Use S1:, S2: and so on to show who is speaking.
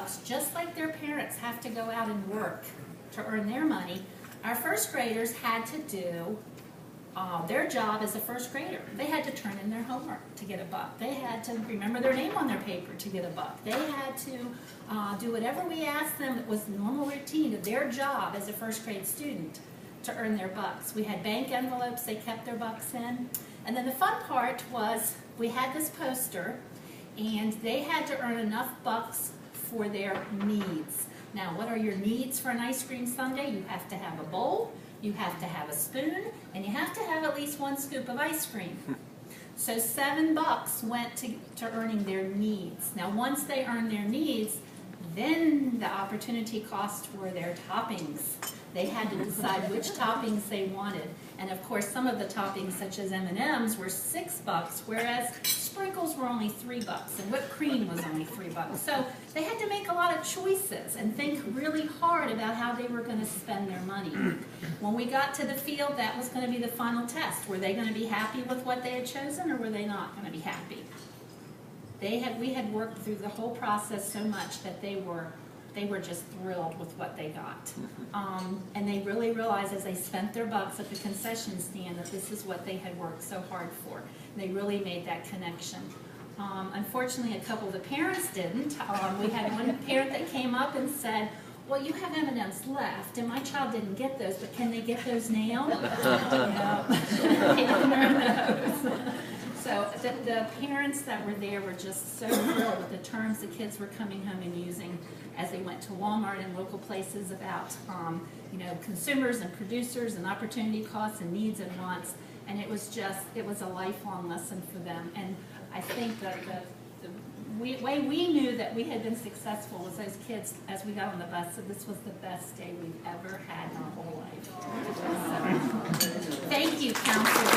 S1: bucks, just like their parents have to go out and work to earn their money, our first graders had to do their job as a first grader. They had to turn in their homework to get a buck. They had to remember their name on their paper to get a buck. They had to do whatever we asked them that was the normal routine of their job as a first grade student to earn their bucks. We had bank envelopes they kept their bucks in. And then the fun part was we had this poster, and they had to earn enough bucks for their needs. Now, what are your needs for an ice cream sundae? You have to have a bowl, you have to have a spoon, and you have to have at least 1 scoop of ice cream. So $7 went to earning their needs. Now, once they earned their needs, then the opportunity cost were their toppings. They had to decide which toppings they wanted. And of course, some of the toppings, such as M&Ms, were $6, whereas sprinkles were only $3, and whipped cream was only $3. So they had to make a lot of choices and think really hard about how they were going to spend their money. When we got to the field, that was going to be the final test. Were they going to be happy with what they had chosen, or were they not going to be happy? We had worked through the whole process so much that they were just thrilled with what they got. And they really realized as they spent their bucks at the concession stand that this is what they had worked so hard for. And they really made that connection. Unfortunately, a couple of the parents didn't. We had one parent that came up and said, well, you have M&Ms left, and my child didn't get those, but can they get those now? No, they didn't earn those. So the parents that were there were just so thrilled with the terms the kids were coming home and using as they went to Walmart and local places about consumers and producers and opportunity costs and needs and wants. And it was a lifelong lesson for them. And I think that the way we knew that we had been successful was those kids, as we got on the bus, said this was the best day we've ever had in our whole life. So, thank you, counselors.